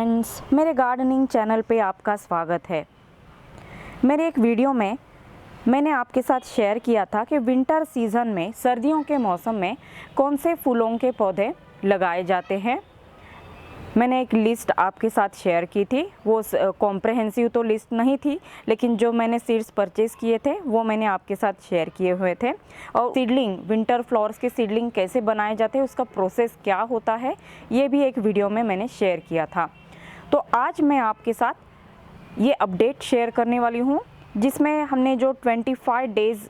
Friends, मेरे gardening channel पे आपका स्वागत है। मेरे एक वीडियो में मैंने आपके साथ शेयर किया था कि विंटर सीज़न में, सर्दियों के मौसम में कौन से फूलों के पौधे लगाए जाते हैं। मैंने एक लिस्ट आपके साथ शेयर की थी। वो कॉम्प्रहेंसिव तो लिस्ट नहीं थी, लेकिन जो मैंने सीड्स परचेज़ किए थे वो मैंने आपके साथ शेयर किए हुए थे। और सीडलिंग, विंटर फ्लावर्स के सीडलिंग कैसे बनाए जाते हैं, उसका प्रोसेस क्या होता है, ये भी एक वीडियो में मैंने शेयर किया था। तो आज मैं आपके साथ ये अपडेट शेयर करने वाली हूँ, जिसमें हमने जो 25 डेज़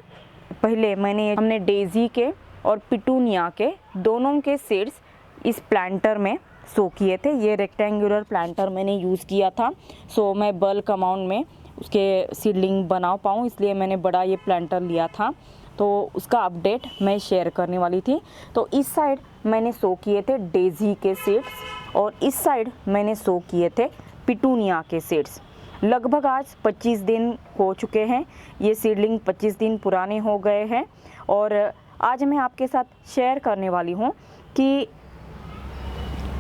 पहले हमने डेज़ी के और पिटूनिया के दोनों के सीड्स इस प्लांटर में सो किए थे। ये रेक्टेंगुलर प्लांटर मैंने यूज़ किया था, सो मैं बल्क अमाउंट में उसके सीडलिंग बना पाऊँ, इसलिए मैंने बड़ा ये प्लांटर लिया था। तो उसका अपडेट मैं शेयर करने वाली थी। तो इस साइड मैंने सो किए थे डेज़ी के सीड्स और इस साइड मैंने सो किए थे पिटूनिया के सीड्स। लगभग आज 25 दिन हो चुके हैं, ये सीडलिंग 25 दिन पुराने हो गए हैं। और आज मैं आपके साथ शेयर करने वाली हूँ कि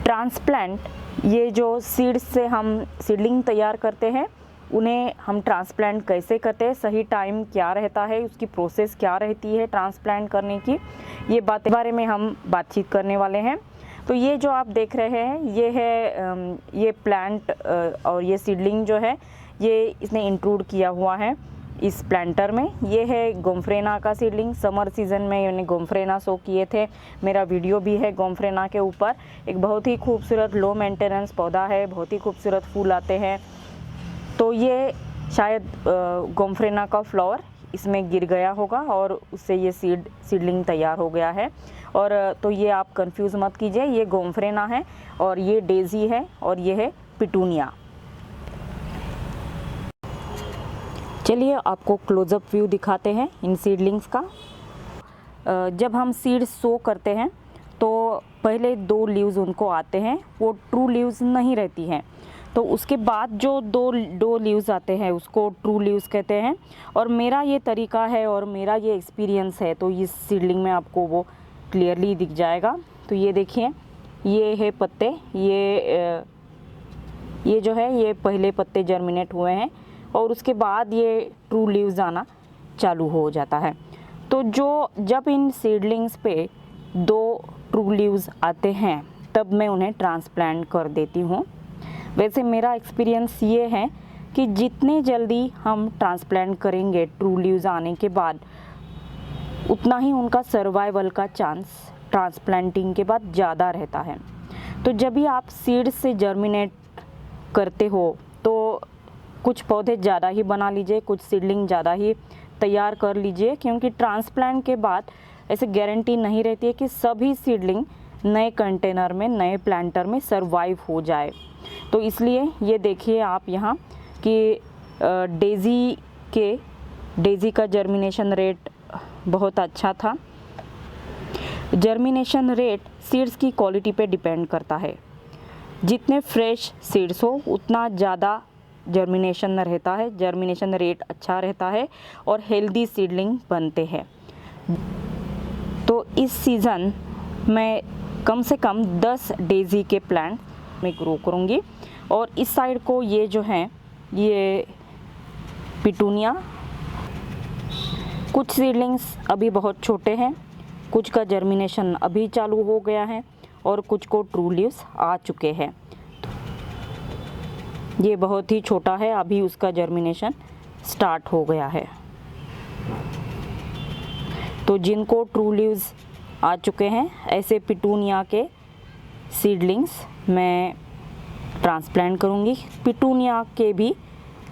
ट्रांसप्लांट, ये जो सीड्स से हम सीडलिंग तैयार करते हैं, उन्हें हम ट्रांसप्लांट कैसे करते हैं, सही टाइम क्या रहता है, उसकी प्रोसेस क्या रहती है ट्रांसप्लांट करने की, ये बारे में हम बातचीत करने वाले हैं। तो ये जो आप देख रहे हैं, ये है ये प्लांट और ये सीडलिंग जो है, ये इसने इंक्लूड किया हुआ है इस प्लांटर में। ये है गोम्फ्रेना का सीडलिंग। समर सीज़न में मैंने गोम्फ्रेना सो किए थे, मेरा वीडियो भी है गोम्फ्रेना के ऊपर। एक बहुत ही खूबसूरत लो मेंटेनेंस पौधा है, बहुत ही खूबसूरत फूल आते हैं। तो ये शायद गोम्फ्रेना का फ्लावर इसमें गिर गया होगा और उससे ये सीडलिंग तैयार हो गया है। और तो ये आप कंफ्यूज मत कीजिए, ये गोम्फ्रेना है और ये डेज़ी है और ये है पिटूनिया। चलिए आपको क्लोजअप व्यू दिखाते हैं इन सीडलिंग्स का। जब हम सीड्स सो करते हैं तो पहले 2 लीव्स उनको आते हैं, वो ट्रू लीव्स नहीं रहती हैं। तो उसके बाद जो दो लीव्स आते हैं उसको ट्रू लीव्स कहते हैं। और मेरा ये तरीका है और मेरा ये एक्सपीरियंस है, तो इस सीडलिंग में आपको वो क्लियरली दिख जाएगा। तो ये देखिए, ये है पत्ते, ये जो है ये पहले पत्ते जर्मिनेट हुए हैं और उसके बाद ये ट्रू लीव्स आना चालू हो जाता है। तो जब इन सीडलिंग्स पे 2 ट्रू लीव्स आते हैं तब मैं उन्हें ट्रांसप्लांट कर देती हूँ। वैसे मेरा एक्सपीरियंस ये है कि जितने जल्दी हम ट्रांसप्लांट करेंगे ट्रू लीव्स आने के बाद, उतना ही उनका सर्वाइवल का चांस ट्रांसप्लांटिंग के बाद ज़्यादा रहता है। तो जब भी आप सीड से जर्मिनेट करते हो तो कुछ पौधे ज़्यादा ही बना लीजिए, कुछ सीडलिंग ज़्यादा ही तैयार कर लीजिए, क्योंकि ट्रांसप्लांट के बाद ऐसे गारंटी नहीं रहती है कि सभी सीडलिंग नए कंटेनर में, नए प्लांटर में सरवाइव हो जाए। तो इसलिए ये देखिए आप यहाँ कि डेज़ी का जर्मिनेशन रेट बहुत अच्छा था। जर्मिनेशन रेट सीड्स की क्वालिटी पे डिपेंड करता है। जितने फ्रेश सीड्स हो उतना ज़्यादा जर्मिनेशन रहता है, जर्मिनेशन रेट अच्छा रहता है और हेल्दी सीडलिंग बनते हैं। तो इस सीज़न मैं कम से कम 10 डेज़ी के प्लांट में ग्रो करूँगी। और इस साइड को ये जो हैं, ये पिटूनिया, कुछ सीडलिंग्स अभी बहुत छोटे हैं, कुछ का जर्मिनेशन अभी चालू हो गया है और कुछ को ट्रू लीव्स आ चुके हैं। ये बहुत ही छोटा है, अभी उसका जर्मिनेशन स्टार्ट हो गया है। तो जिनको ट्रू लीव्स आ चुके हैं, ऐसे पिटूनिया के सीडलिंग्स मैं ट्रांसप्लांट करूँगी। पिटूनिया के भी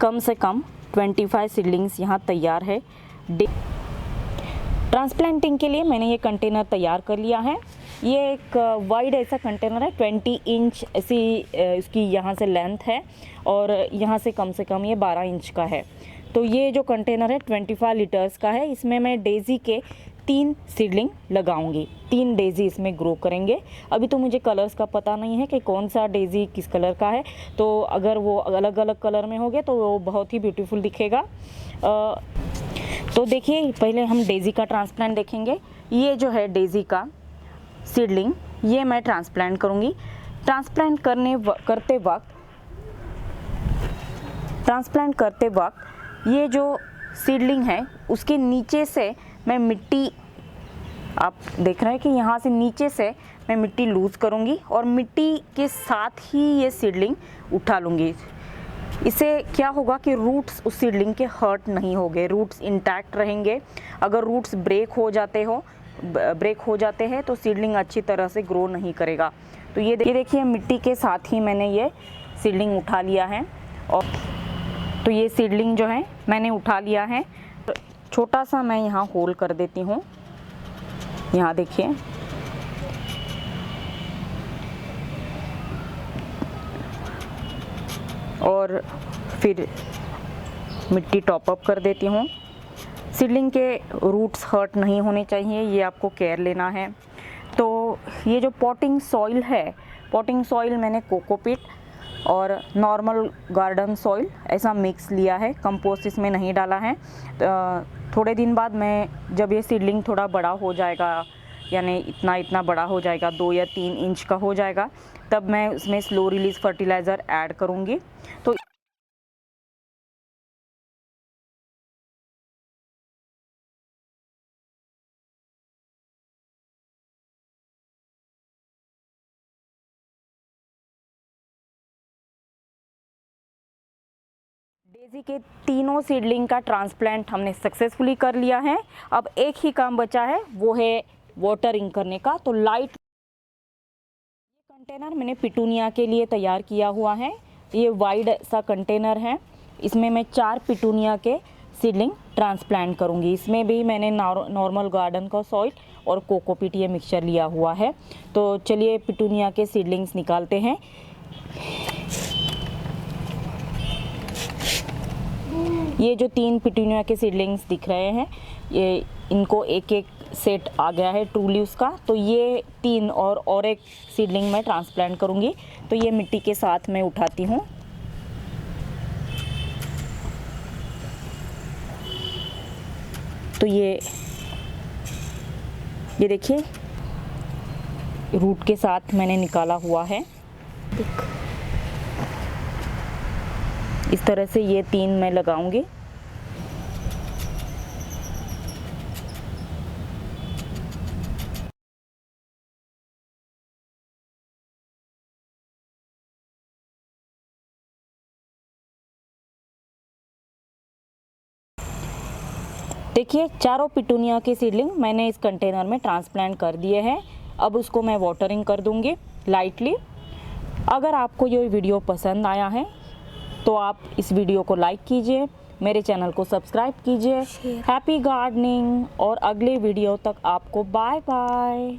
कम से कम 25 सीडलिंग्स यहाँ तैयार है। ट्रांसप्लांटिंग के लिए मैंने ये कंटेनर तैयार कर लिया है। ये एक वाइड ऐसा कंटेनर है, 20 इंच ऐसी इसकी यहाँ से लेंथ है और यहाँ से कम ये 12 इंच का है। तो ये जो कंटेनर है 25 लीटर्स का है। इसमें मैं डेज़ी के 3 सीडलिंग लगाऊंगी, 3 डेज़ी इसमें ग्रो करेंगे। अभी तो मुझे कलर्स का पता नहीं है कि कौन सा डेज़ी किस कलर का है, तो अगर वो अलग अलग कलर में हो गया तो वो बहुत ही ब्यूटीफुल दिखेगा। तो देखिए, पहले हम डेज़ी का ट्रांसप्लांट देखेंगे। ये जो है डेज़ी का सीडलिंग, ये मैं ट्रांसप्लांट करूँगी। ट्रांसप्लांट करते वक्त ट्रांसप्लांट करते वक्त ये जो सीडलिंग है उसके नीचे से मैं मिट्टी, आप देख रहे हैं कि यहाँ से नीचे से मैं मिट्टी लूज़ करूँगी और मिट्टी के साथ ही ये सीडलिंग उठा लूँगी। इससे क्या होगा कि रूट्स उस सीडलिंग के हर्ट नहीं होंगे, रूट्स इंटैक्ट रहेंगे। अगर रूट्स ब्रेक हो जाते हैं तो सीडलिंग अच्छी तरह से ग्रो नहीं करेगा। तो ये देखिए मिट्टी के साथ ही मैंने ये सीडलिंग उठा लिया है। और तो ये सीडलिंग जो है मैंने उठा लिया है। तो छोटा सा मैं यहाँ होल कर देती हूँ, यहाँ देखिए। और फिर मिट्टी टॉप अप कर देती हूँ। सीडलिंग के रूट्स हर्ट नहीं होने चाहिए, ये आपको केयर लेना है। तो ये जो पॉटिंग सॉइल है, पॉटिंग सॉइल मैंने कोकोपीट और नॉर्मल गार्डन सॉइल ऐसा मिक्स लिया है, कंपोस्ट इसमें नहीं डाला है। थोड़े दिन बाद मैं जब ये सीडलिंग थोड़ा बड़ा हो जाएगा, यानी इतना बड़ा हो जाएगा, 2 या 3 इंच का हो जाएगा, तब मैं उसमें स्लो रिलीज फर्टिलाइज़र ऐड करूँगी। तो डेज़ी के तीनों सीडलिंग का ट्रांसप्लांट हमने सक्सेसफुली कर लिया है। अब एक ही काम बचा है, वो है वाटरिंग करने का। तो लाइट, ये कंटेनर मैंने पिटूनिया के लिए तैयार किया हुआ है। ये वाइड सा कंटेनर है, इसमें मैं 4 पिटूनिया के सीडलिंग ट्रांसप्लांट करूँगी। इसमें भी मैंने नॉर्मल गार्डन का सॉइल और कोकोपीट ये मिक्सचर लिया हुआ है। तो चलिए पिटूनिया के सीडलिंग्स निकालते हैं। ये जो 3 पिटूनिया के सीडलिंग्स दिख रहे हैं, ये इनको एक सेट आ गया है ट्रू लीव्स का। तो ये 3 और एक सीडलिंग मैं ट्रांसप्लांट करूँगी। तो ये मिट्टी के साथ मैं उठाती हूँ। तो ये देखिए रूट के साथ मैंने निकाला हुआ है। इस तरह से ये 3 मैं लगाऊंगी। देखिए चारों पिटूनिया के सीडलिंग मैंने इस कंटेनर में ट्रांसप्लांट कर दिए हैं। अब उसको मैं वाटरिंग कर दूंगी लाइटली। अगर आपको ये वीडियो पसंद आया है तो आप इस वीडियो को लाइक कीजिए, मेरे चैनल को सब्सक्राइब कीजिए। हैप्पी गार्डनिंग, और अगले वीडियो तक आपको बाय बाय।